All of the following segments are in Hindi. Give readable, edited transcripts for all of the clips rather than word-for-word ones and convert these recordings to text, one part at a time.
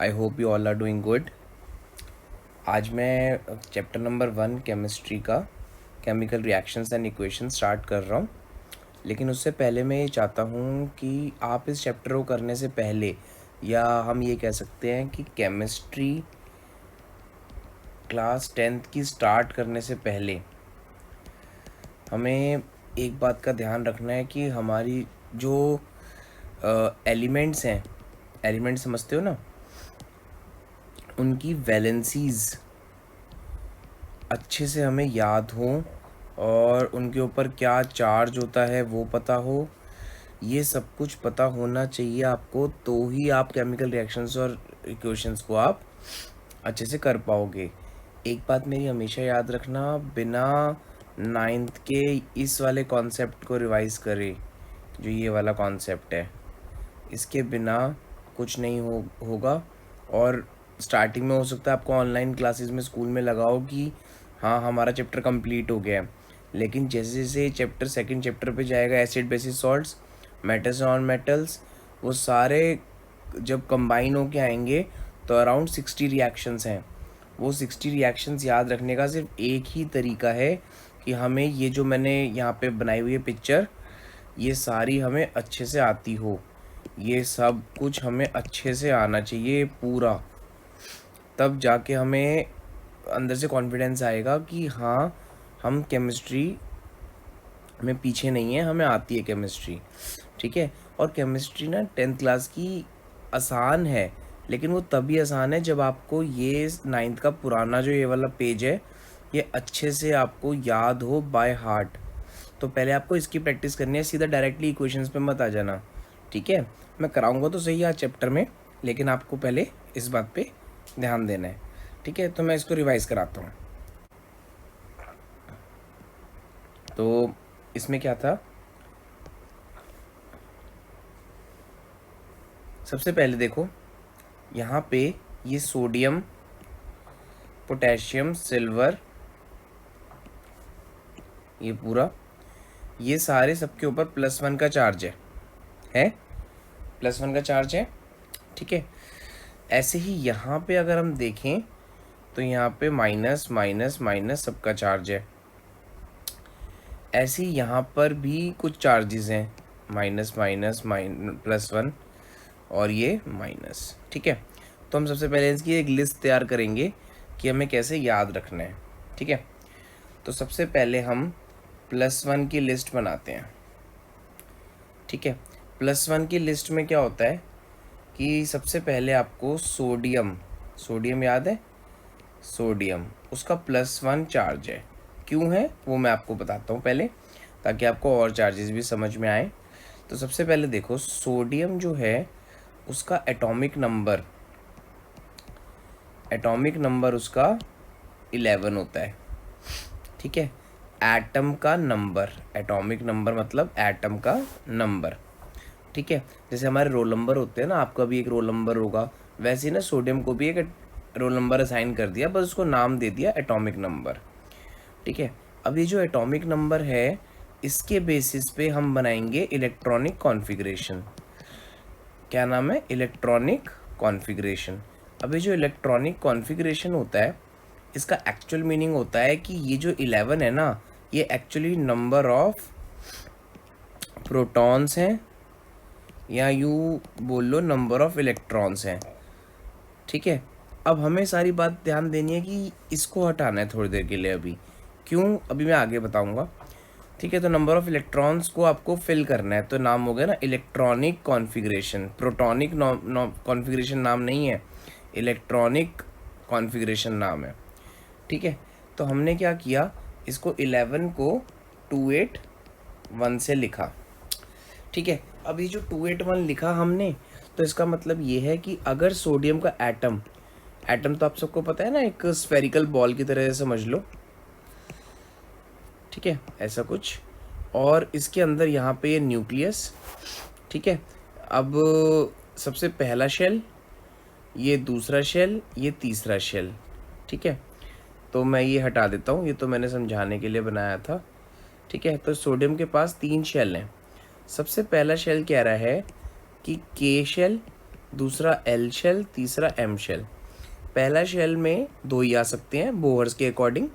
I hope you all are doing good. आज मैं चैप्टर नंबर 1 केमिस्ट्री का chemical reactions and equation start कर रहा हूँ। लेकिन उससे पहले मैं ये चाहता हूँ कि आप इस चैप्टर को करने से पहले, या हम ये कह सकते हैं कि केमिस्ट्री क्लास 10th की स्टार्ट करने से पहले हमें एक बात का ध्यान रखना है कि हमारी जो एलिमेंट्स हैं, एलिमेंट समझते हो ना, उनकी वैलेंसीज़ अच्छे से हमें याद हो और उनके ऊपर क्या चार्ज होता है वो पता हो। ये सब कुछ पता होना चाहिए आपको, तो ही आप केमिकल रिएक्शंस और इक्वेशंस को आप अच्छे से कर पाओगे। एक बात मेरी हमेशा याद रखना, बिना 9th के इस वाले कॉन्सेप्ट को रिवाइज करे, जो ये वाला कॉन्सेप्ट है, इसके बिना कुछ नहीं होगा। और स्टार्टिंग में हो सकता है आपको ऑनलाइन क्लासेस में स्कूल में लगाओ कि हाँ हमारा चैप्टर कंप्लीट हो गया है, लेकिन जैसे जैसे चैप्टर सेकंड चैप्टर पे जाएगा, acid basis salts, metals non metals, वो सारे जब कंबाइन होके आएंगे तो अराउंड 60 रिएक्शंस हैं। वो 60 रिएक्शंस याद रखने का सिर्फ एक ही तरीका है कि हमें ये जो मैंने यहाँ पे बनाई हुई है पिक्चर, ये सारी हमें अच्छे से आती हो। ये सब कुछ हमें अच्छे से आना चाहिए पूरा, तब जाके हमें अंदर से कॉन्फिडेंस आएगा कि हाँ हम केमिस्ट्री में पीछे नहीं है, हमें आती है केमिस्ट्री। ठीक है। और केमिस्ट्री ना 10th क्लास की आसान है, लेकिन वो तभी आसान है जब आपको ये 9th का पुराना जो ये वाला पेज है ये अच्छे से आपको याद हो बाय हार्ट। तो पहले आपको इसकी प्रैक्टिस करनी है, सीधा डायरेक्टली इक्वेशंस पे मत आ जाना। ठीक है। मैं कराऊंगा तो सही आज चैप्टर में, लेकिन आपको पहले इस बात पे ध्यान देना है। ठीक है। तो मैं इसको रिवाइज कराता हूँ। तो इसमें क्या था, सबसे पहले देखो यहाँ पे ये सोडियम, पोटेशियम, सिल्वर, ये पूरा, ये सारे सबके ऊपर +1 का चार्ज है +1 का चार्ज है। ठीक है। ऐसे ही यहाँ पे अगर हम देखें तो यहाँ पे माइनस माइनस माइनस सबका चार्ज है। ऐसे ही यहाँ पर भी कुछ चार्जेस हैं, माइनस माइनस +1 और ये माइनस। ठीक है। तो हम सबसे पहले इसकी एक लिस्ट तैयार करेंगे कि हमें कैसे याद रखना है। ठीक है। तो सबसे पहले हम +1 की लिस्ट बनाते हैं। ठीक है। +1 की लिस्ट में क्या होता है कि सबसे पहले आपको सोडियम, सोडियम याद है, सोडियम उसका +1 चार्ज है। क्यों है वो मैं आपको बताता हूँ पहले, ताकि आपको और चार्जेस भी समझ में आए। तो सबसे पहले देखो, सोडियम जो है उसका एटॉमिक नंबर उसका 11 होता है। ठीक है। एटम का नंबर, एटॉमिक नंबर मतलब एटम का नंबर। ठीक है। जैसे हमारे रोल नंबर होते हैं ना, आपका भी एक रोल नंबर होगा, वैसे ही ना सोडियम को भी एक रोल नंबर असाइन कर दिया, बस उसको नाम दे दिया एटॉमिक नंबर। ठीक है। अब ये जो एटॉमिक नंबर है, इसके बेसिस पे हम बनाएंगे इलेक्ट्रॉनिक कॉन्फ़िगरेशन। क्या नाम है? Electronic configuration. अब ये जो इलेक्ट्रॉनिक कॉन्फ़िगरेशन होता है, इसका एक्चुअल मीनिंग होता है कि ये जो 11 है ना, ये एक्चुअली नंबर ऑफ प्रोटॉन्स हैं, या यूँ बोल लो नंबर ऑफ इलेक्ट्रॉन्स हैं। ठीक है। अब हमें सारी बात ध्यान देनी है कि इसको हटाना है थोड़ी देर के लिए अभी। क्यों, अभी मैं आगे बताऊंगा। ठीक है। तो नंबर ऑफ इलेक्ट्रॉन्स को आपको फिल करना है, तो नाम हो गया ना इलेक्ट्रॉनिक कॉन्फ़िगरेशन। प्रोटॉनिक कॉन्फ़िगरेशन नाम नहीं है, इलेक्ट्रॉनिक कॉन्फ़िगरेशन नाम है। ठीक है। तो हमने क्या किया, इसको 11 को 281 से लिखा। ठीक है। अब ये जो 281 लिखा हमने, तो इसका मतलब ये है कि अगर सोडियम का एटम तो आप सबको पता है ना, एक स्फेरिकल बॉल की तरह समझ लो। ठीक है, ऐसा कुछ। और इसके अंदर यहाँ पे ये न्यूक्लियस। ठीक है। अब सबसे पहला शेल, ये दूसरा शेल, ये तीसरा शेल। ठीक है। तो मैं ये हटा देता हूँ, ये तो मैंने समझाने के लिए बनाया था। ठीक है। तो सोडियम के पास 3 शेल हैं। सबसे पहला शेल कह रहा है कि के शेल दूसरा एल शेल, तीसरा एम शेल। पहला शेल में 2 ही आ सकते हैं बोहर्स के अकॉर्डिंग,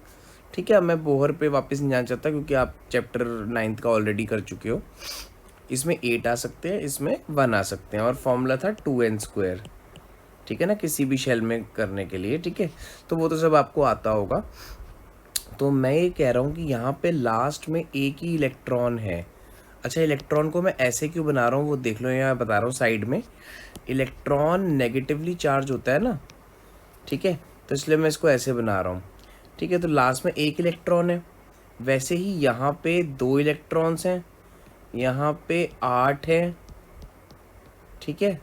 ठीक है। अब मैं बोहर पे वापस नहीं जाना चाहता क्योंकि आप चैप्टर 9th का ऑलरेडी कर चुके हो। इसमें 8 आ सकते हैं, इसमें 1 आ सकते हैं, और फॉर्मूला था 2n², ठीक है ना, किसी भी शेल में करने के लिए, ठीक है। तो वो तो सब आपको आता होगा। तो मैं ये कह रहा हूँ कि यहाँ पे लास्ट में एक ही इलेक्ट्रॉन है। अच्छा, इलेक्ट्रॉन को मैं ऐसे क्यों बना रहा हूँ वो देख लो, यहाँ बता रहा हूँ साइड में। इलेक्ट्रॉन नेगेटिवली चार्ज होता है ना, ठीक है, तो इसलिए मैं इसको ऐसे बना रहा हूँ, ठीक है। तो लास्ट में एक इलेक्ट्रॉन है। वैसे ही यहाँ पे 2 इलेक्ट्रॉन्स हैं, यहाँ पे 8 हैं, ठीक है,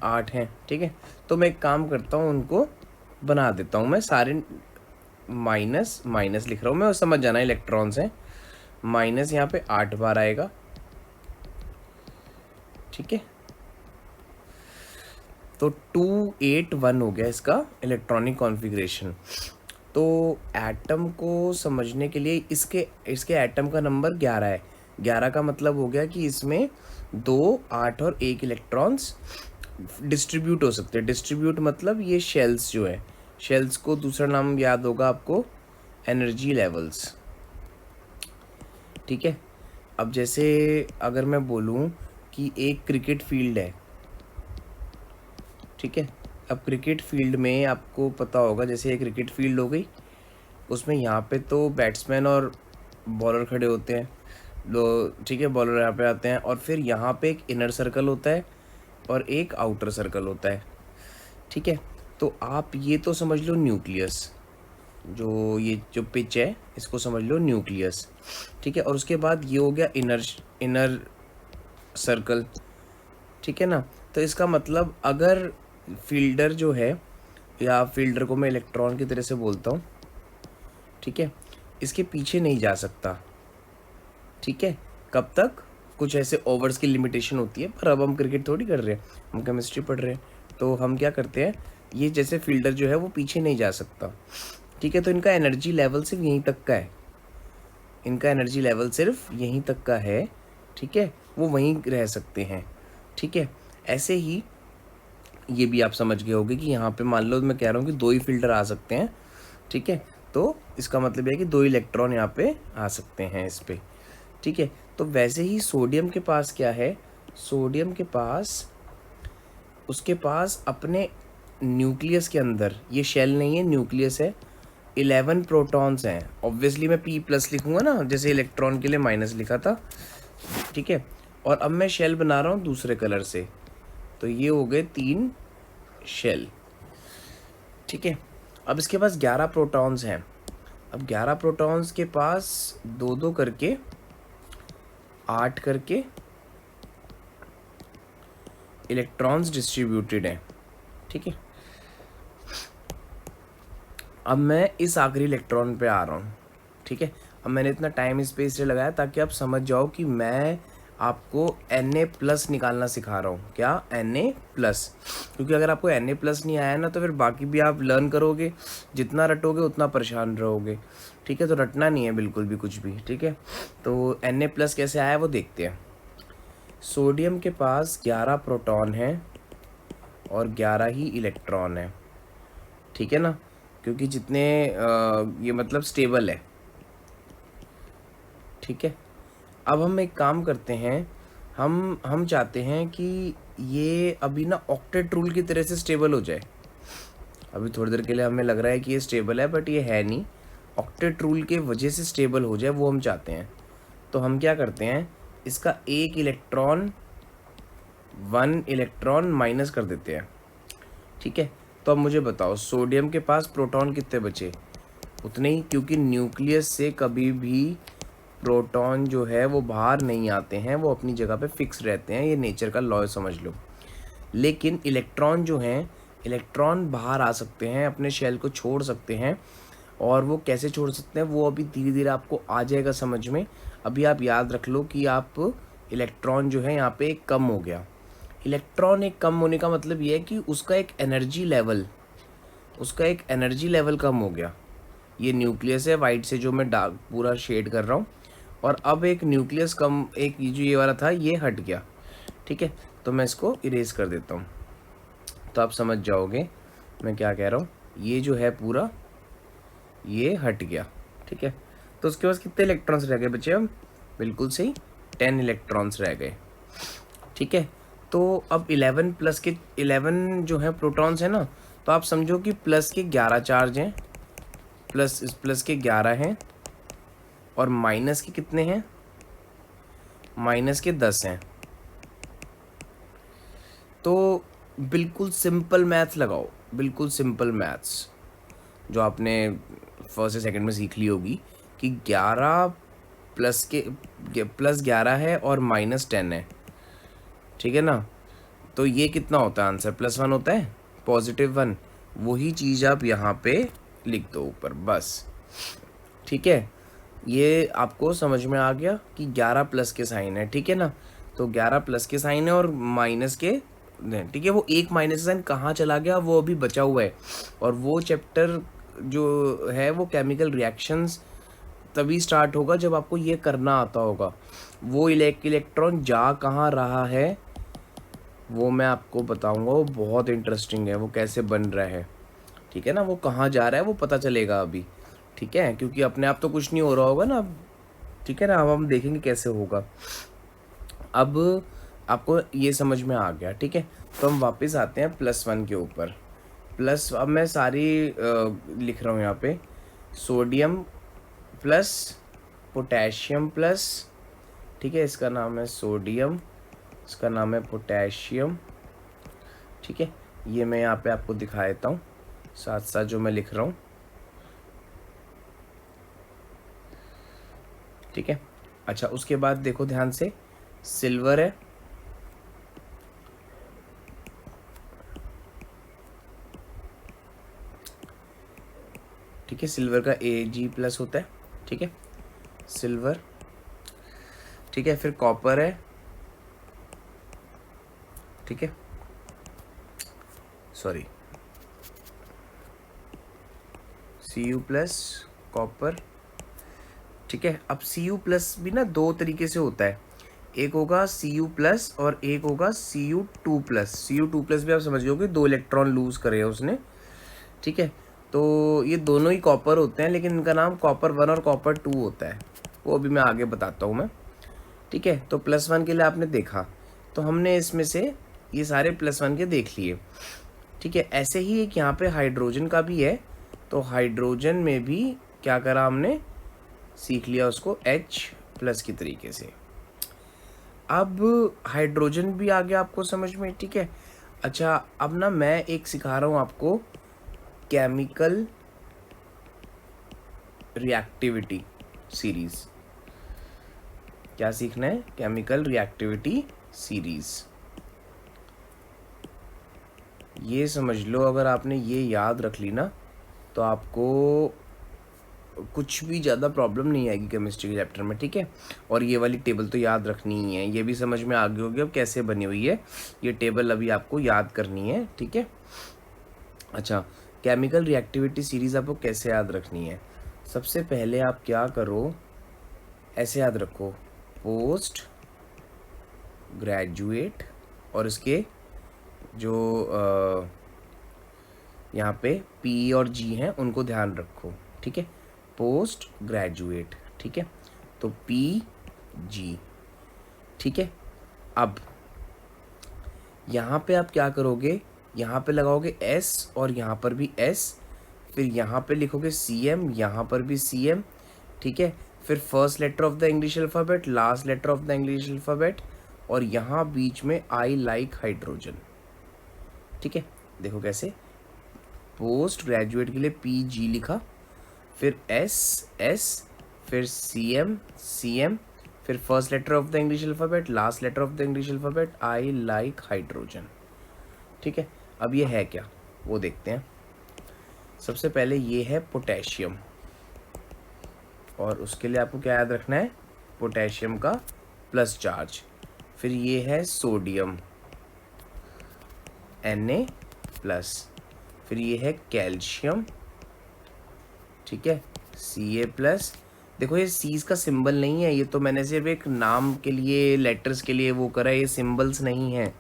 8 हैं, ठीक है। तो मैं एक काम करता हूँ, उनको बना देता हूँ मैं सारे माइनस माइनस लिख रहा हूँ मैं, और समझ जाना इलेक्ट्रॉन्स हैं। माइनस यहाँ पे 8 बार आएगा, ठीक है। तो 281 हो गया इसका इलेक्ट्रॉनिक कॉन्फ़िगरेशन। तो एटम को समझने के लिए इसके इसके एटम का नंबर 11 है। 11 का मतलब हो गया कि इसमें 2, 8 और 1 इलेक्ट्रॉन्स डिस्ट्रीब्यूट हो सकते हैं। डिस्ट्रीब्यूट मतलब ये शेल्स जो है, शेल्स को दूसरा नाम याद होगा आपको, एनर्जी लेवल्स, ठीक है। अब जैसे अगर मैं बोलूँ कि एक क्रिकेट फील्ड है, ठीक है। अब क्रिकेट फील्ड में आपको पता होगा, जैसे एक क्रिकेट फील्ड हो गई, उसमें यहाँ पे तो बैट्समैन और बॉलर खड़े होते हैं, ठीक है, बॉलर यहाँ पे आते हैं, और फिर यहाँ पे एक इनर सर्कल होता है और एक आउटर सर्कल होता है, ठीक है। तो आप ये तो समझ लो न्यूक्लियस, ये जो पिच है इसको समझ लो न्यूक्लियस, ठीक है। और उसके बाद ये हो गया इनर सर्कल, ठीक है ना। तो इसका मतलब अगर फील्डर जो है, या फील्डर को मैं इलेक्ट्रॉन की तरह से बोलता हूँ, ठीक है, इसके पीछे नहीं जा सकता, ठीक है। कब तक? कुछ ऐसे ओवर्स की लिमिटेशन होती है, पर अब हम क्रिकेट थोड़ी कर रहे हैं, हम केमिस्ट्री पढ़ रहे हैं। तो हम क्या करते हैं, ये जैसे फील्डर जो है वो पीछे नहीं जा सकता, ठीक है। तो इनका एनर्जी लेवल सिर्फ यहीं तक का है, इनका एनर्जी लेवल सिर्फ यहीं तक का है, ठीक है, वो वहीं रह सकते हैं, ठीक है। ऐसे ही ये भी आप समझ गए होंगे कि यहाँ पे मान लो मैं कह रहा हूँ कि 2 ही फिल्टर आ सकते हैं, ठीक है। तो इसका मतलब यह है कि 2 इलेक्ट्रॉन यहाँ पे आ सकते हैं इस पे, ठीक है। तो वैसे ही सोडियम के पास क्या है, सोडियम के पास, उसके पास अपने न्यूक्लियस के अंदर, ये शेल नहीं है, न्यूक्लियस है, 11 प्रोटॉन्स हैं। ऑब्वियसली मैं P+ लिखूंगा ना, जैसे इलेक्ट्रॉन के लिए माइनस लिखा था, ठीक है। और अब मैं शेल बना रहा हूँ दूसरे कलर से, तो ये हो गए 3 शेल, ठीक है। अब इसके पास 11 प्रोटॉन्स हैं। अब 11 प्रोटॉन्स के पास 2-2 करके 8 करके इलेक्ट्रॉन्स डिस्ट्रीब्यूटेड हैं, ठीक है। अब मैं इस आखिरी इलेक्ट्रॉन पे आ रहा हूँ, ठीक है। अब मैंने इतना टाइम इस पे इसलिए लगाया ताकि आप समझ जाओ कि मैं आपको Na+ निकालना सिखा रहा हूँ। क्या? Na+, क्योंकि अगर आपको Na+ नहीं आया ना तो फिर बाकी भी आप लर्न करोगे, जितना रटोगे उतना परेशान रहोगे, ठीक है। तो रटना नहीं है बिल्कुल भी कुछ भी, ठीक है। तो Na+ कैसे आया वो देखते हैं। सोडियम के पास 11 प्रोटॉन हैं और 11 ही इलेक्ट्रॉन हैं, ठीक है ना, क्योंकि जितने ये मतलब स्टेबल है, ठीक है। अब हम एक काम करते हैं, हम चाहते हैं कि ये अभी ना ऑक्टेट रूल की तरह से स्टेबल हो जाए। अभी थोड़ी देर के लिए हमें लग रहा है कि ये स्टेबल है, बट ये है नहीं। ऑक्टेट रूल के वजह से स्टेबल हो जाए वो हम चाहते हैं। तो हम क्या करते हैं, इसका 1 इलेक्ट्रॉन माइनस कर देते हैं, ठीक है। तो अब मुझे बताओ सोडियम के पास प्रोटॉन कितने बचे? उतने ही, क्योंकि न्यूक्लियस से कभी भी प्रोटॉन जो है वो बाहर नहीं आते हैं, वो अपनी जगह पे फिक्स रहते हैं, ये नेचर का लॉ समझ लो। लेकिन इलेक्ट्रॉन जो हैं, इलेक्ट्रॉन बाहर आ सकते हैं, अपने शेल को छोड़ सकते हैं, और वो कैसे छोड़ सकते हैं वो अभी धीरे धीरे आपको आ जाएगा समझ में। अभी आप याद रख लो कि आप इलेक्ट्रॉन जो है यहाँ पे एक कम हो गया। इलेक्ट्रॉन एक कम होने का मतलब ये है कि उसका एक एनर्जी लेवल कम हो गया। ये न्यूक्लियस है वाइट से जो मैं डार्क पूरा शेड कर रहा हूँ, और अब एक न्यूक्लियस कम, एक जो ये वाला था ये हट गया, ठीक है। तो मैं इसको इरेज कर देता हूँ, तो आप समझ जाओगे मैं क्या कह रहा हूँ। ये जो है पूरा ये हट गया, ठीक है। तो उसके पास कितने इलेक्ट्रॉन्स रह गए बच्चे? अब बिल्कुल सही 10 इलेक्ट्रॉन्स रह गए, ठीक है। तो अब 11 प्लस के 11 जो है प्रोटॉन्स है ना, तो आप समझो कि प्लस के 11 चार्ज हैं, प्लस के 11 हैं, और माइनस के कितने हैं? माइनस के 10 हैं। तो बिल्कुल सिंपल मैथ्स लगाओ, बिल्कुल सिंपल मैथ्स जो आपने फर्स्ट या सेकंड में सीख ली होगी कि 11 प्लस 11 है और माइनस 10 है, ठीक है ना। तो ये कितना होता है आंसर? +1 होता है, +1। वही चीज़ आप यहाँ पे लिख दो ऊपर, बस, ठीक है। ये आपको समझ में आ गया कि 11 प्लस के साइन है, ठीक है ना। तो 11 प्लस के साइन है और माइनस के, ठीक है। वो एक माइनस साइन कहाँ चला गया वो अभी बचा हुआ है, और वो चैप्टर जो है वो केमिकल रिएक्शंस तभी स्टार्ट होगा जब आपको ये करना आता होगा। वो इलेक्ट्रॉन जा कहाँ रहा है वो मैं आपको बताऊंगा, वो बहुत इंटरेस्टिंग है, वो कैसे बन रहा है, ठीक है ना। वो कहाँ जा रहा है वो पता चलेगा अभी, ठीक है, क्योंकि अपने आप तो कुछ नहीं हो रहा होगा ना, ठीक है ना। अब हम देखेंगे कैसे होगा। अब आपको ये समझ में आ गया, ठीक है। तो हम वापस आते हैं +1 के ऊपर। प्लस अब मैं सारी लिख रहा हूँ यहाँ पे, सोडियम प्लस पोटेशियम प्लस, ठीक है, इसका नाम है सोडियम, इसका नाम है पोटेशियम, ठीक है। ये मैं यहाँ पे आपको दिखा देता हूँ साथ साथ जो मैं लिख रहा हूँ, ठीक है। अच्छा, उसके बाद देखो ध्यान से, सिल्वर है, ठीक है, सिल्वर का Ag+ होता है, ठीक है, सिल्वर, ठीक है। फिर कॉपर है, ठीक है, सॉरी, Cu+ कॉपर, ठीक है। अब Cu+ भी ना दो तरीके से होता है, एक होगा Cu+ और एक होगा Cu2+। Cu2+ भी आप समझ लो कि 2 इलेक्ट्रॉन लूज करे उसने, ठीक है। तो ये दोनों ही कॉपर होते हैं, लेकिन इनका नाम कॉपर 1 और कॉपर 2 होता है, वो अभी मैं आगे बताता हूँ मैं, ठीक है। तो +1 के लिए आपने देखा, तो हमने इसमें से ये सारे +1 के देख लिए, ठीक है। ऐसे ही एक यहाँ पे हाइड्रोजन का भी है, तो हाइड्रोजन में भी क्या करा हमने, सीख लिया उसको H+ की तरीके से। अब हाइड्रोजन भी आ गया आपको समझ में, ठीक है। अच्छा, अब ना मैं एक सिखा रहा हूँ आपको केमिकल रिएक्टिविटी सीरीज। क्या सीखना है? Chemical reactivity series. ये समझ लो, अगर आपने ये याद रख ली ना तो आपको कुछ भी ज़्यादा प्रॉब्लम नहीं आएगी केमिस्ट्री के चैप्टर में, ठीक है। और ये वाली टेबल तो याद रखनी ही है, ये भी समझ में आ गई होगी अब कैसे बनी हुई है ये टेबल, अभी आपको याद करनी है, ठीक है। अच्छा, केमिकल रिएक्टिविटी सीरीज़ आपको कैसे याद रखनी है? सबसे पहले आप क्या करो, ऐसे याद रखो, पोस्ट ग्रेजुएट, और इसके जो यहाँ पे P और G हैं उनको ध्यान रखो, ठीक है, पोस्ट ग्रेजुएट, ठीक है। तो PG, ठीक है। अब यहाँ पे आप क्या करोगे, यहाँ पे लगाओगे S और यहाँ पर भी S, फिर यहाँ पे लिखोगे CM, यहाँ पर भी CM, ठीक है। फिर first letter of the English alphabet, last letter of the English alphabet, और यहाँ बीच में आई लाइक हाइड्रोजन, ठीक है। देखो कैसे, पोस्ट ग्रेजुएट के लिए PG लिखा, फिर S, फिर CM, फिर first letter of the English alphabet, last letter of the English alphabet, I like hydrogen, ठीक है। अब ये है क्या वो देखते हैं। सबसे पहले ये है पोटेशियम, और उसके लिए आपको क्या याद रखना है, पोटेशियम का प्लस चार्ज। फिर ये है सोडियम Na+, फिर ये है कैल्शियम, ठीक है, Ca+। देखो ये सीज का सिंबल नहीं है, ये तो मैंने सिर्फ एक नाम के लिए, लेटर्स के लिए वो करा है, ये सिंबल्स नहीं है,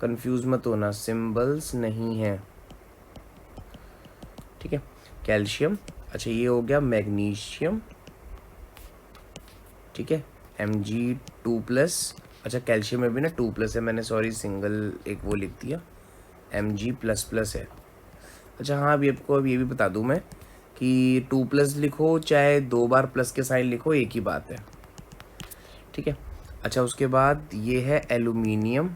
कंफ्यूज मत होना, सिंबल्स नहीं है, ठीक है। कैल्शियम, अच्छा ये हो गया मैग्नीशियम, ठीक है, Mg2+। अच्छा कैल्शियम में भी ना 2+ है, मैंने सॉरी सिंगल एक वो लिख दिया, Mg++ है। अच्छा हाँ, अभी आपको अब ये भी बता दूं मैं कि 2+ लिखो चाहे 2 बार प्लस के साइन लिखो, एक ही बात है, ठीक है। अच्छा उसके बाद ये है एल्यूमिनियम,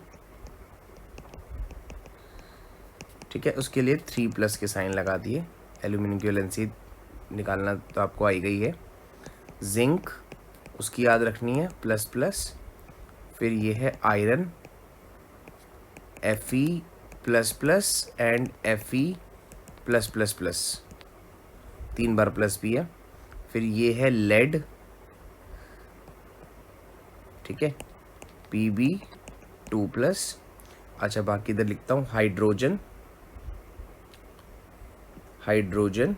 ठीक है, उसके लिए 3+ के साइन लगा दिए, एल्यूमिनियम की वैलेंसी निकालना तो आपको आई गई है। जिंक, उसकी याद रखनी है ++। फिर ये है iron, Fe++ and Fe+++, 3 bar plus भी है। फिर ये है लेड, ठीक है, Pb2+। अच्छा बाकी इधर लिखता हूँ हाइड्रोजन, हाइड्रोजन,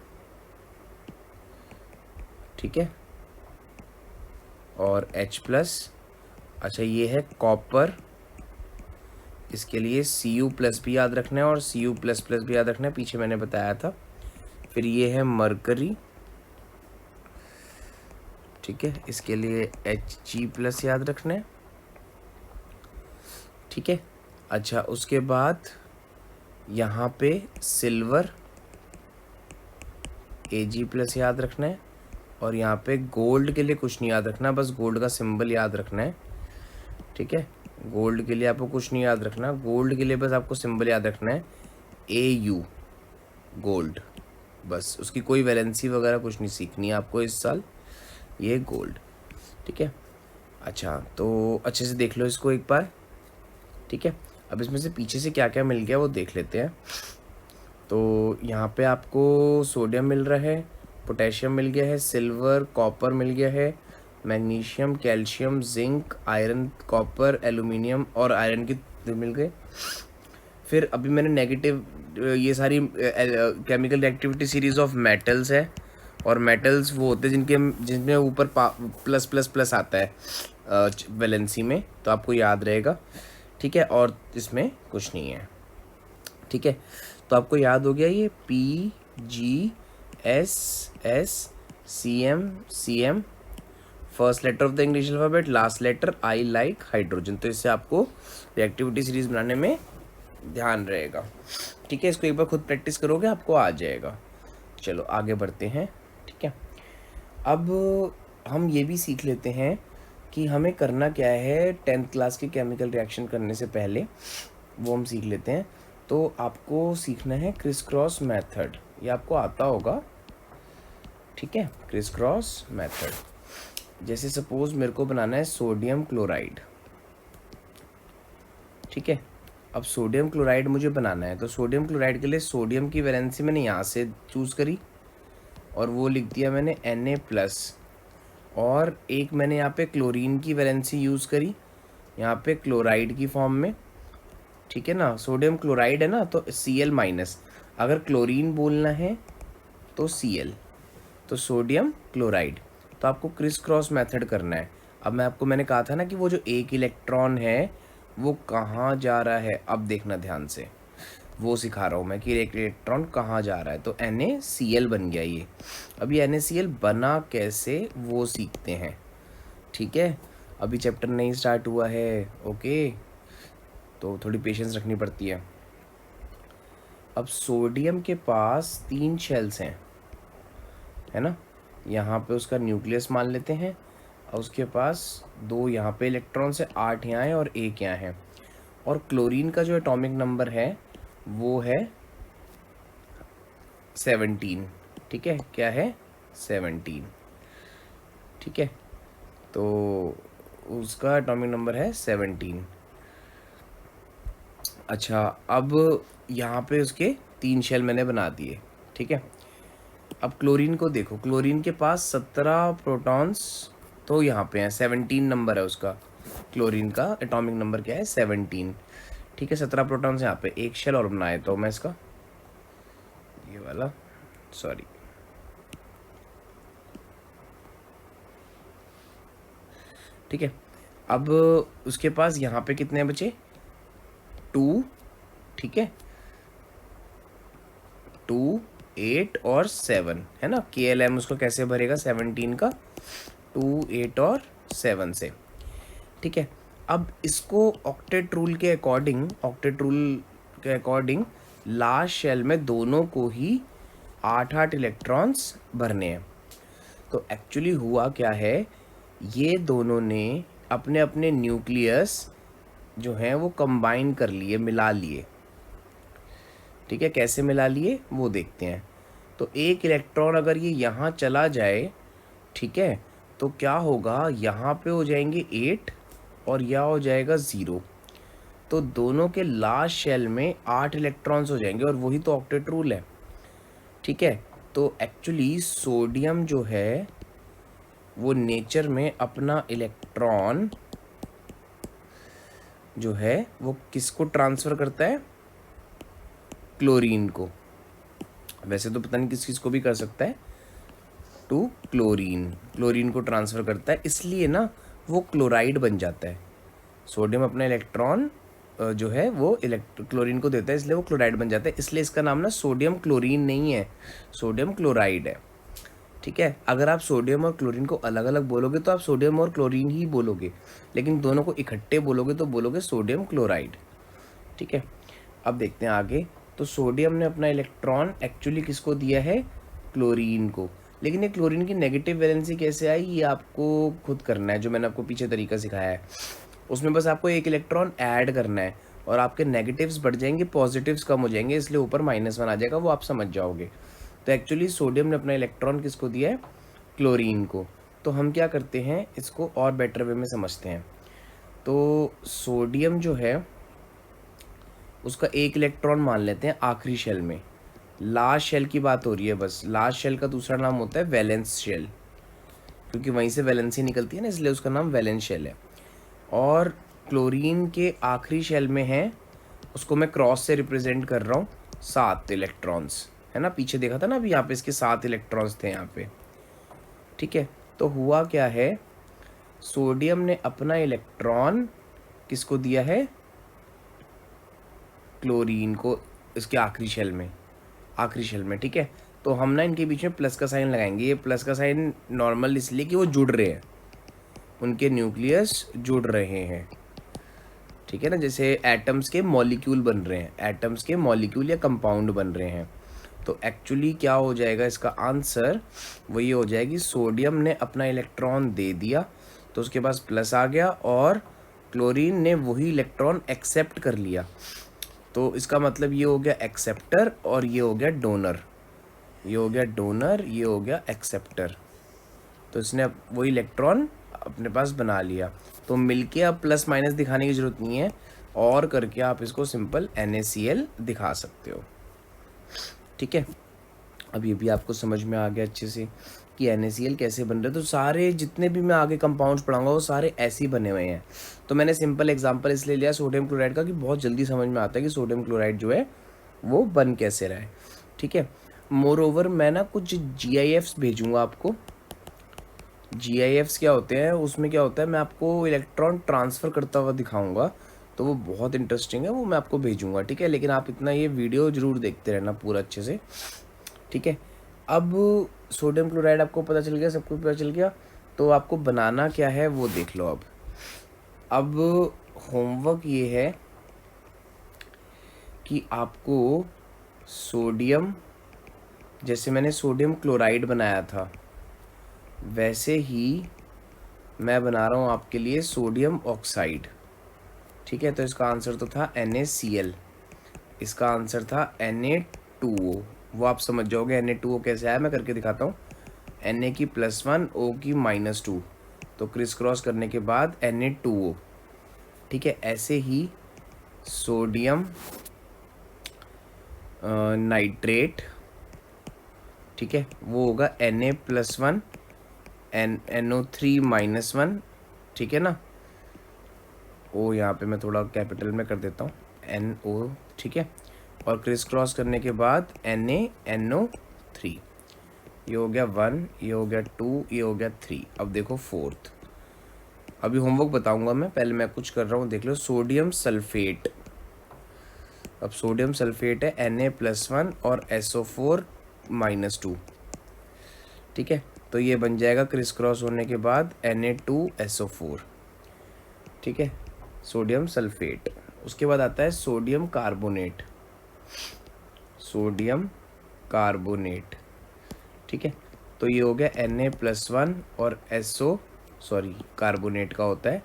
ठीक है, और H+। अच्छा ये है कॉपर, इसके लिए Cu+ भी याद रखना है और Cu++ भी याद रखना है, पीछे मैंने बताया था। फिर ये है मरकरी, ठीक है, इसके लिए Hg+ याद रखना है, ठीक है। अच्छा उसके बाद यहाँ पे सिल्वर, Ag+ याद रखना है, और यहाँ पे गोल्ड के लिए कुछ नहीं याद रखना, बस गोल्ड का सिंबल याद रखना है, ठीक है। गोल्ड के लिए आपको कुछ नहीं याद रखना, गोल्ड के लिए बस आपको सिंबल याद रखना है Au, गोल्ड, बस उसकी कोई वैलेंसी वगैरह कुछ नहीं सीखनी है आपको इस साल, ये गोल्ड, ठीक है। अच्छा तो अच्छे से देख लो इसको एक बार, ठीक है। अब इसमें से पीछे से क्या क्या मिल गया वो देख लेते हैं। तो यहाँ पे आपको सोडियम मिल रहा है, पोटेशियम मिल गया है, सिल्वर कॉपर मिल गया है, magnesium calcium zinc iron copper aluminium और आयरन की मिल गए। फिर अभी मैंने नेगेटिव ये सारी chemical reactivity series of metals है, और मेटल्स वो होते हैं जिनमें ऊपर +++ आता है वैलेंसी में, तो आपको याद रहेगा, ठीक है, और इसमें कुछ नहीं है, ठीक है। तो आपको याद हो गया ये Pg/S/S/Cm, first letter of the English alphabet, last letter I like hydrogen. तो इससे आपको रिएक्टिविटी सीरीज बनाने में ध्यान रहेगा, ठीक है। इसको एक बार खुद प्रैक्टिस करोगे आपको आ जाएगा। चलो आगे बढ़ते हैं, ठीक है। अब हम ये भी सीख लेते हैं कि हमें करना क्या है 10th क्लास के केमिकल रिएक्शन करने से पहले, वो हम सीख लेते हैं। तो आपको सीखना है क्रिस क्रॉस मेथड, ये आपको आता होगा, ठीक है, क्रिस क्रॉस मेथड। जैसे सपोज मेरे को बनाना है सोडियम क्लोराइड, ठीक है। अब सोडियम क्लोराइड मुझे बनाना है, तो सोडियम क्लोराइड के लिए सोडियम की वैलेंसी मैंने यहाँ से चूज़ करी और वो लिख दिया मैंने Na+, और एक मैंने यहाँ पे क्लोरीन की वैलेंसी यूज़ करी यहाँ पे क्लोराइड की फॉर्म में, ठीक है ना, सोडियम क्लोराइड है ना तो Cl-, अगर क्लोरीन बोलना है तो Cl, तो सोडियम क्लोराइड। तो आपको क्रिस क्रॉस मेथड करना है। अब मैंने कहा था ना कि वो जो एक इलेक्ट्रॉन है वो कहाँ जा रहा है, अब देखना ध्यान से, वो सिखा रहा हूँ मैं कि एक इलेक्ट्रॉन कहाँ जा रहा है। तो NaCl बन गया ये। अब ये NaCl बना कैसे वो सीखते हैं, ठीक है। अभी चैप्टर नहीं स्टार्ट हुआ है, ओके, तो थोड़ी पेशेंस रखनी पड़ती है। अब सोडियम के पास 3 शेल्स हैं, है ना, यहाँ पे उसका न्यूक्लियस मान लेते हैं, और उसके पास 2 यहाँ पे इलेक्ट्रॉन्स है, 8 यहाँ है और 1 यहाँ है। और क्लोरीन का जो एटॉमिक नंबर है वो है 17, ठीक है, क्या है 17, ठीक है, तो उसका एटॉमिक नंबर है 17। अच्छा अब यहाँ पे उसके 3 शेल मैंने बना दिए, ठीक है। अब क्लोरीन को देखो, क्लोरीन के पास 17 प्रोटॉन्स तो यहाँ पे हैं, 17 नंबर है उसका, क्लोरीन का एटॉमिक नंबर क्या है 17, ठीक है। 17 प्रोटॉन्स यहाँ पे, एक शेल और बनाए तो मैं इसका ये वाला, सॉरी, ठीक है। अब उसके पास यहाँ पे कितने बचे 2, ठीक है, 2, 8 और 7 है ना। KLM उसको कैसे भरेगा 17 का, 2, 8 और 7 से, ठीक है। अब इसको ऑक्टेट रूल के अकॉर्डिंग लास्ट शेल में दोनों को ही 8-8 इलेक्ट्रॉन्स भरने हैं। तो एक्चुअली हुआ क्या है, ये दोनों ने अपने अपने न्यूक्लियस जो हैं वो कंबाइन कर लिए, मिला लिए, ठीक है। कैसे मिला लिए वो देखते हैं। तो एक इलेक्ट्रॉन अगर ये यहाँ चला जाए, ठीक है, तो क्या होगा, यहाँ पे हो जाएंगे 8 और यह हो जाएगा 0। तो दोनों के लास्ट शेल में 8 इलेक्ट्रॉन्स हो जाएंगे और वही तो ऑक्टेट रूल है, ठीक है। तो एक्चुअली सोडियम जो है वो नेचर में अपना इलेक्ट्रॉन जो है वो किसको ट्रांसफ़र करता है, क्लोरीन को। वैसे तो पता नहीं किस किस को भी कर सकता है, टू क्लोरीन को ट्रांसफ़र करता है, इसलिए ना वो क्लोराइड बन जाता है। सोडियम अपना इलेक्ट्रॉन जो है वो क्लोरीन को देता है, इसलिए वो क्लोराइड बन जाता है। इसलिए इसका नाम ना सोडियम क्लोरीन नहीं है, सोडियम क्लोराइड है, ठीक है। अगर आप सोडियम और क्लोरीन को अलग अलग बोलोगे तो आप सोडियम और क्लोरीन ही बोलोगे, लेकिन दोनों को इकट्ठे बोलोगे तो बोलोगे सोडियम क्लोराइड, ठीक है। अब देखते हैं आगे। तो सोडियम ने अपना इलेक्ट्रॉन एक्चुअली किसको दिया है, क्लोरीन को। लेकिन ये क्लोरीन की नेगेटिव वैलेंसी कैसे आई ये आपको खुद करना है, जो मैंने आपको पीछे तरीका सिखाया है। उसमें बस आपको एक इलेक्ट्रॉन ऐड करना है और आपके नेगेटिव्स बढ़ जाएंगे, पॉजिटिव्स कम हो जाएंगे, इसलिए ऊपर -1 आ जाएगा, वो आप समझ जाओगे। तो एक्चुअली सोडियम ने अपना इलेक्ट्रॉन किसको दिया है, क्लोरीन को। तो हम क्या करते हैं, इसको और बेटर वे में समझते हैं। तो सोडियम जो है उसका एक इलेक्ट्रॉन मान लेते हैं आखिरी शेल में, लास्ट शेल की बात हो रही है बस। लास्ट शेल का दूसरा नाम होता है वैलेंस शेल, क्योंकि वहीं से वैलेंसी निकलती है ना, इसलिए उसका नाम वैलेंस शेल है। और क्लोरीन के आखिरी शेल में है, उसको मैं क्रॉस से रिप्रेजेंट कर रहा हूँ 7 इलेक्ट्रॉन्स, है ना। पीछे देखा था ना अभी, यहाँ पे इसके 7 इलेक्ट्रॉन्स थे यहाँ पे, ठीक है। तो हुआ क्या है, सोडियम ने अपना इलेक्ट्रॉन किसको दिया है, क्लोरीन को, इसके आखिरी शेल में, ठीक है। तो हम ना इनके बीच में प्लस का साइन लगाएंगे। ये प्लस का साइन नॉर्मल इसलिए कि वो जुड़ रहे हैं, उनके न्यूक्लियस जुड़ रहे हैं, ठीक है ना। जैसे एटम्स के मॉलिक्यूल बन रहे हैं, एटम्स के मॉलिक्यूल या कंपाउंड बन रहे हैं। तो एक्चुअली क्या हो जाएगा, इसका आंसर वो ये हो जाएगी, सोडियम ने अपना इलेक्ट्रॉन दे दिया तो उसके पास प्लस आ गया और क्लोरीन ने वही इलेक्ट्रॉन एक्सेप्ट कर लिया। तो इसका मतलब ये हो गया एक्सेप्टर और ये हो गया डोनर, ये हो गया डोनर, ये हो गया एक्सेप्टर। तो इसने वही इलेक्ट्रॉन अपने पास बना लिया। तो मिलके अब प्लस माइनस दिखाने की ज़रूरत नहीं है, और करके आप इसको सिंपल NaCl दिखा सकते हो, ठीक है। अब ये भी आपको समझ में आ गया अच्छे से कि NaCl कैसे बन रहे हैं। तो सारे जितने भी मैं आगे कंपाउंड्स पढ़ाऊंगा वो सारे ऐसे ही बने हुए हैं। तो मैंने सिंपल एग्जांपल इसलिए लिया सोडियम क्लोराइड का कि बहुत जल्दी समझ में आता है कि सोडियम क्लोराइड जो है वो बन कैसे रहा है, ठीक है। मोर ओवर मैं ना कुछ GIFs भेजूँगा आपको। GIFs क्या होते हैं, उसमें क्या होता है, मैं आपको इलेक्ट्रॉन ट्रांसफ़र करता हुआ दिखाऊंगा, तो वो बहुत इंटरेस्टिंग है, वो मैं आपको भेजूंगा, ठीक है। लेकिन आप इतना ये वीडियो ज़रूर देखते रहना पूरा अच्छे से, ठीक है। अब सोडियम क्लोराइड आपको पता चल गया, सबको पता चल गया, तो आपको बनाना क्या है वो देख लो। अब होमवर्क ये है कि आपको सोडियम, जैसे मैंने सोडियम क्लोराइड बनाया था वैसे ही मैं बना रहा हूँ आपके लिए सोडियम ऑक्साइड, ठीक है। तो इसका आंसर तो था NaCl, इसका आंसर था Na2O। वो आप समझ जाओगे Na2O कैसे आया, मैं करके दिखाता हूँ। Na की +1, O की -2, तो क्रिस क्रॉस करने के बाद Na2O, ठीक है। ऐसे ही सोडियम नाइट्रेट, ठीक है, वो होगा Na+1 NO3 -1, ठीक है ना। ओ यहाँ पे मैं थोड़ा कैपिटल में कर देता हूँ, NO, ठीक है। और क्रिस क्रॉस करने के बाद NaNO3, ये हो गया 1, ये हो गया 2, ये हो गया 3। अब देखो 4th, अभी होमवर्क बताऊंगा मैं, पहले मैं कुछ कर रहा हूँ, देख लो। सोडियम सल्फेट, अब सोडियम सल्फेट है Na+1 और SO4-2, ठीक है। तो ये बन जाएगा क्रिस क्रॉस होने के बाद Na2SO4, ठीक है, सोडियम सल्फेट। उसके बाद आता है सोडियम कार्बोनेट, सोडियम कार्बोनेट, ठीक है। तो ये हो गया Na+1 और कार्बोनेट का होता है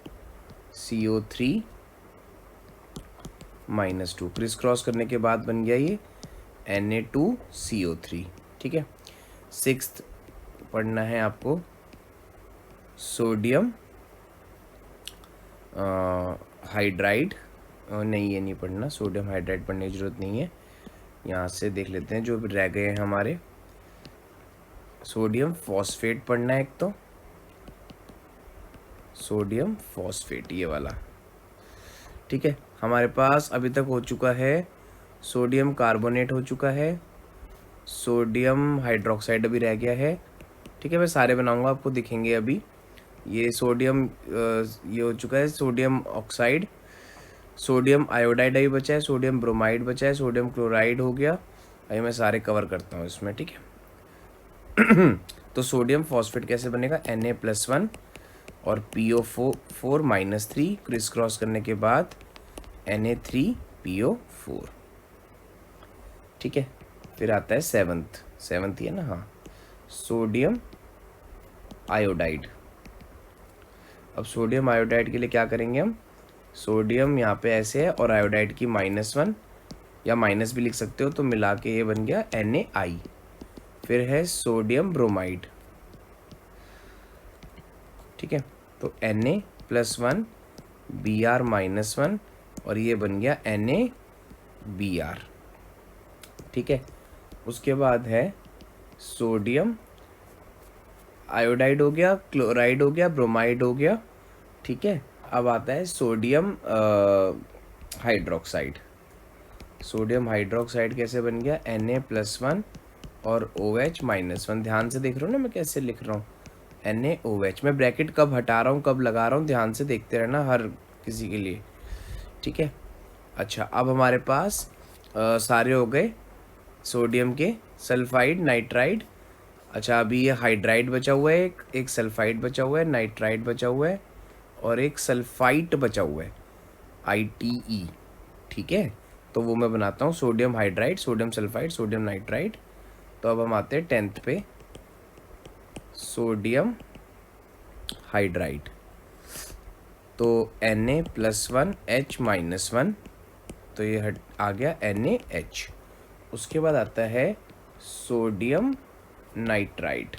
CO3-2, क्रिस क्रॉस करने के बाद बन गया ये Na2CO3, ठीक है। सिक्स्थ पढ़ना है आपको सोडियम हाइड्राइड, नहीं ये नहीं पढ़ना, सोडियम हाइड्राइड पढ़ने की ज़रूरत नहीं है। यहाँ से देख लेते हैं जो भी रह गए हैं हमारे। सोडियम फॉस्फेट पढ़ना है एक, तो सोडियम फॉस्फेट ये वाला, ठीक है। हमारे पास अभी तक हो चुका है सोडियम कार्बोनेट, हो चुका है सोडियम हाइड्रोक्साइड अभी रह गया है, ठीक है। मैं सारे बनाऊंगा, आपको दिखेंगे अभी। ये सोडियम ये हो चुका है सोडियम ऑक्साइड, सोडियम आयोडाइड अभी बचा है, सोडियम ब्रोमाइड बचा है, सोडियम क्लोराइड हो गया। अभी मैं सारे कवर करता हूँ इसमें, ठीक है। तो सोडियम फॉस्फेट कैसे बनेगा, Na+1 और PO4-3 क्रिस क्रॉस करने के बाद Na3PO4, ठीक है। फिर आता है सेवन्थ ही है ना, हाँ, सोडियम आयोडाइड। अब सोडियम आयोडाइड के लिए क्या करेंगे हम, सोडियम यहाँ पे ऐसे है और आयोडाइड की -1 या माइनस भी लिख सकते हो, तो मिला के ये बन गया Na। फिर है सोडियम ब्रोमाइड, ठीक है। तो Na+1 Br-1 और ये बन गया NaBr, ठीक है। उसके बाद है सोडियम आयोडाइड हो गया, क्लोराइड हो गया, ब्रोमाइड हो गया, ठीक है। अब आता है सोडियम हाइड्रोक्साइड। सोडियम हाइड्रोक्साइड कैसे बन गया, Na+1 और OH-1। ध्यान से देख रहे हो ना मैं कैसे लिख रहा हूँ, NaOH। मैं ब्रैकेट कब हटा रहा हूँ कब लगा रहा हूँ, ध्यान से देखते रहना हर किसी के लिए, ठीक है। अच्छा, अब हमारे पास सारे हो गए सोडियम के, सल्फाइड, नाइट्राइड। अच्छा, अभी ये हाइड्राइड बचा हुआ है, एक सल्फाइड बचा हुआ है, नाइट्राइड बचा हुआ है और एक सल्फाइट बचा हुआ है, ITE, ठीक है। तो वो मैं बनाता हूँ sodium hydride, sodium sulphide, sodium nitride. तो अब हम आते हैं 10th पे, सोडियम हाइड्राइड। तो Na+1 H-1, तो ये आ गया NaH। उसके बाद आता है सोडियम नाइट्राइड।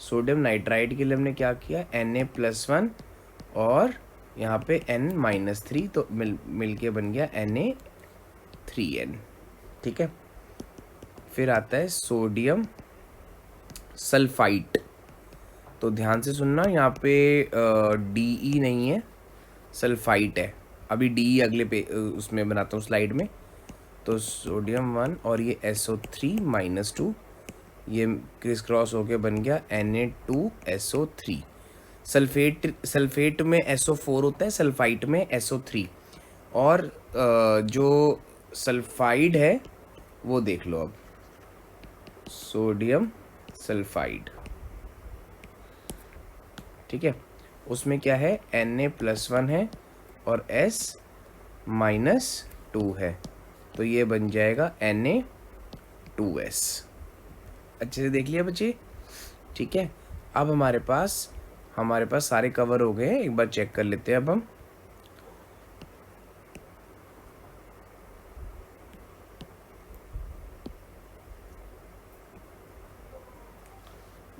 सोडियम नाइट्राइड के लिए हमने क्या किया, Na+1 और यहाँ पे N-3, तो मिल के बन गया Na3N, ठीक है। फिर आता है सोडियम सल्फाइट। तो ध्यान से सुनना, यहाँ पे DE नहीं है, सल्फाइट है। अभी DE अगले पे उसमें बनाता हूँ स्लाइड में। तो सोडियम 1 और ये SO3-2, ये क्रिस क्रॉस होके बन गया Na2SO3। सल्फेट में SO4 होता है, सल्फाइट में SO3। और जो सल्फाइड है वो देख लो, अब सोडियम सल्फाइड, ठीक है। उसमें क्या है, Na+1 है और S-2 है, तो ये बन जाएगा Na2S। अच्छे से देख लिया बच्चे, ठीक है। अब हमारे पास सारे कवर हो गए हैं, एक बार चेक कर लेते हैं अब हम।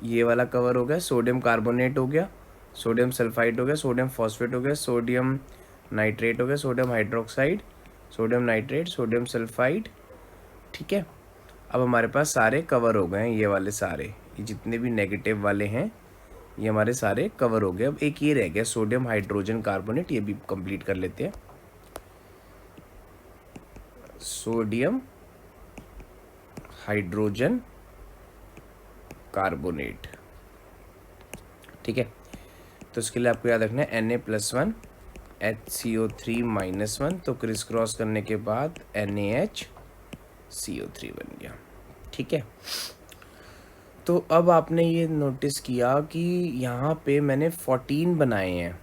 ये वाला कवर हो गया, सोडियम कार्बोनेट हो गया, सोडियम सल्फाइड हो गया, सोडियम फॉस्फेट हो गया, सोडियम नाइट्रेट हो गया, sodium hydroxide, sodium nitrate, sodium sulphide, ठीक है। अब हमारे पास सारे कवर हो गए हैं, ये वाले सारे, ये जितने भी नेगेटिव वाले हैं ये हमारे सारे कवर हो गए। अब एक ये रह गया सोडियम हाइड्रोजन कार्बोनेट, ये भी कंप्लीट कर लेते हैं। सोडियम हाइड्रोजन कार्बोनेट, ठीक है। तो इसके लिए आपको याद रखना है Na+1 HCO3-1, तो क्रिस क्रॉस करने के बाद NaHCO3 बन गया। ठीक है, तो अब आपने ये नोटिस किया कि यहाँ पे मैंने 14 बनाए हैं।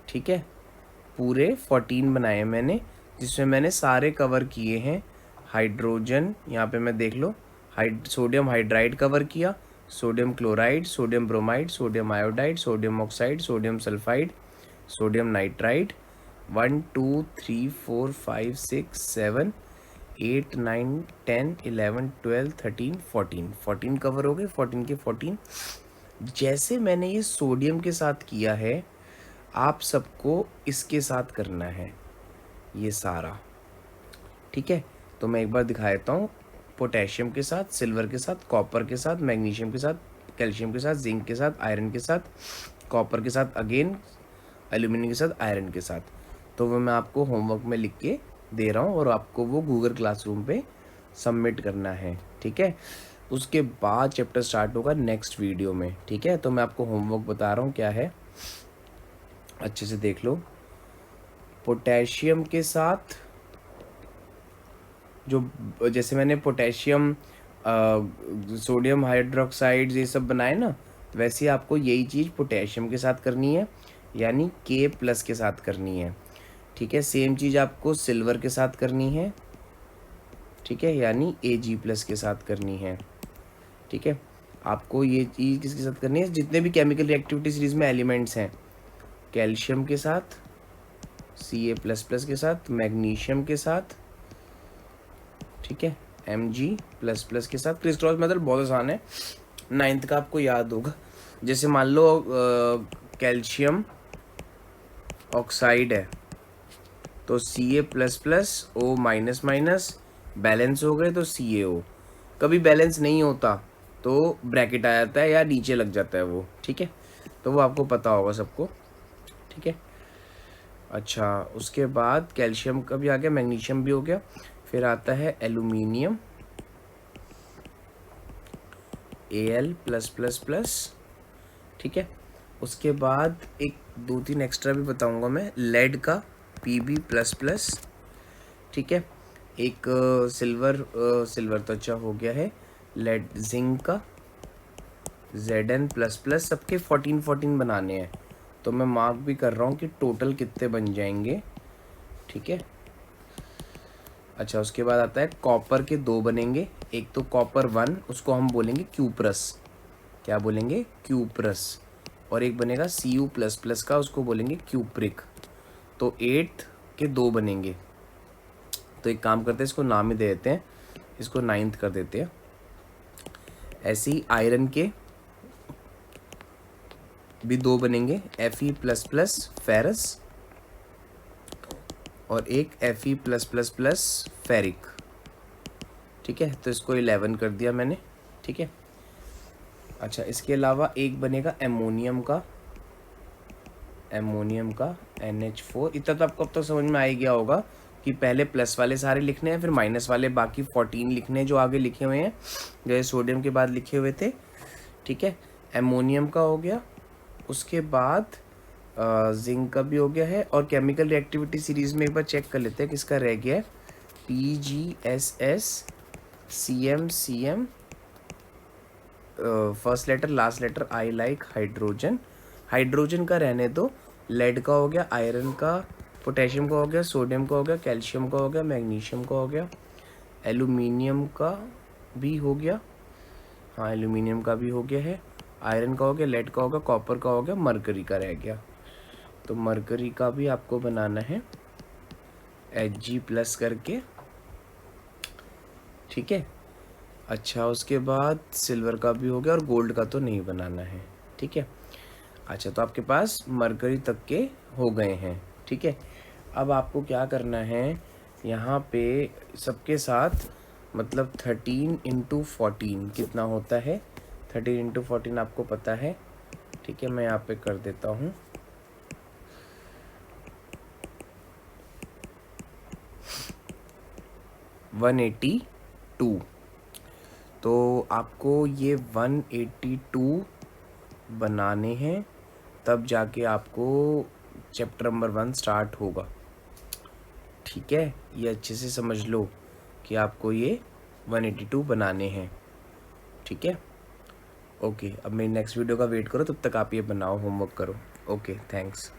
ठीक है, पूरे 14 बनाए मैंने, जिसमें मैंने सारे कवर किए हैं। हाइड्रोजन, यहाँ पे मैं देख लो, सोडियम हाइड्राइड कवर किया, sodium chloride, sodium bromide, sodium iodide, sodium oxide, sodium sulphide, sodium nitride, 1 2 3 4 5 6 7 8 9 10 11 12 13 14 cover हो गए, 14 के 14। जैसे मैंने ये सोडियम के साथ किया है, आप सबको इसके साथ करना है ये सारा। ठीक है, तो मैं एक बार दिखा देता हूँ। पोटेशियम के साथ, सिल्वर के साथ, कॉपर के साथ, मैग्नीशियम के साथ, कैल्शियम के साथ, जिंक के साथ, आयरन के साथ, कॉपर के साथ अगेन, एल्यूमिनियम के साथ, आयरन के साथ। तो वो मैं आपको होमवर्क में लिख के दे रहा हूँ और आपको वो गूगल क्लासरूम पे सबमिट करना है। ठीक है, उसके बाद चैप्टर स्टार्ट होगा नेक्स्ट वीडियो में। ठीक है, तो मैं आपको होमवर्क बता रहा हूँ क्या है, अच्छे से देख लो। पोटेशियम के साथ जो, जैसे मैंने पोटेशियम, सोडियम हाइड्रोक्साइड ये सब बनाए ना, वैसे आपको यही चीज़ पोटेशियम के साथ करनी है, यानी K+ के साथ करनी है। ठीक है, सेम चीज़ आपको सिल्वर के साथ करनी है। ठीक है, यानी Ag+ के साथ करनी है। ठीक है, आपको ये चीज़ किसके साथ करनी है, जितने भी केमिकल रिएक्टिविटी सीरीज में एलिमेंट्स हैं, कैल्शियम के साथ, Ca++ के साथ, मैग्नीशियम के साथ, ठीक है, Mg++ के साथ। क्रिस क्रॉस मेथड बहुत आसान है, 9th का आपको याद होगा। जैसे मान लो कैल्शियम ऑक्साइड है, तो Ca++O- बैलेंस हो गए तो CaO। कभी बैलेंस नहीं होता तो ब्रैकेट आ जाता है या नीचे लग जाता है वो। ठीक है, तो वो आपको पता होगा सबको। ठीक है, अच्छा, उसके बाद कैल्शियम का भी आ गया, मैग्नीशियम भी हो गया, फिर आता है एल्यूमिनियम Al+++। ठीक है, उसके बाद एक 2-3 एक्स्ट्रा भी बताऊंगा मैं, लेड का Pb++। ठीक है, एक सिल्वर तो अच्छा हो गया है, लेड जिंक का Zn++। सबके 14 बनाने हैं, तो मैं मार्क भी कर रहा हूँ कि टोटल कितने बन जाएंगे। ठीक है, अच्छा, उसके बाद आता है कॉपर के 2 बनेंगे। एक तो कॉपर 1, उसको हम बोलेंगे क्यूप्रस, क्या बोलेंगे, क्यूप्रस। और एक बनेगा Cu++ का, उसको बोलेंगे क्यूप्रिक। तो 8 के 2 बनेंगे। तो एक काम करते हैं, इसको नाम ही दे देते हैं, इसको 9th कर देते हैं। ऐसे ही आयरन के भी 2 बनेंगे, Fe++ फेरस और एक Fe+++ फेरिक। ठीक है, तो इसको 11 कर दिया मैंने। ठीक है, अच्छा, इसके अलावा एक बनेगा एमोनियम का NH4। इतना तो आपको अब तक समझ में आ ही गया होगा कि पहले प्लस वाले सारे लिखने हैं, फिर माइनस वाले बाकी 14 लिखने हैं जो आगे लिखे हुए हैं, जो सोडियम के बाद लिखे हुए थे। ठीक है, एमोनियम का हो गया, उसके बाद जिंक का भी हो गया है। और केमिकल रिएक्टिविटी सीरीज में एक बार चेक कर लेते हैं किसका रह गया है, PgSS CM first letter last letter I like hydrogen. Hydrogen का रहने दो, लेड का हो गया, आयरन का, पोटेशियम का हो गया, सोडियम का हो गया, कैल्शियम का हो गया, मैग्नीशियम का हो गया, एल्यूमिनियम का भी हो गया, हाँ एल्यूमिनियम का भी हो गया है, आयरन का हो गया, लेड का हो गया, कॉपर का हो गया, मरकरी का रह गया। तो मरकरी का भी आपको बनाना है Hg+ करके। ठीक है, अच्छा, उसके बाद सिल्वर का भी हो गया और गोल्ड का तो नहीं बनाना है। ठीक है, अच्छा, तो आपके पास मरकरी तक के हो गए हैं। ठीक है, अब आपको क्या करना है, यहाँ पे सबके साथ मतलब 13 × 14 कितना होता है, 13 × 14 आपको पता है। ठीक है, मैं यहाँ पे कर देता हूँ, $182। तो आपको ये 182 बनाने हैं, तब जाके आपको चैप्टर नंबर 1 स्टार्ट होगा। ठीक है, ये अच्छे से समझ लो कि आपको ये 182 बनाने हैं। ठीक है, ओके। अब मेरी नेक्स्ट वीडियो का वेट करो, तब तक आप ये बनाओ, होमवर्क करो। Okay, thanks.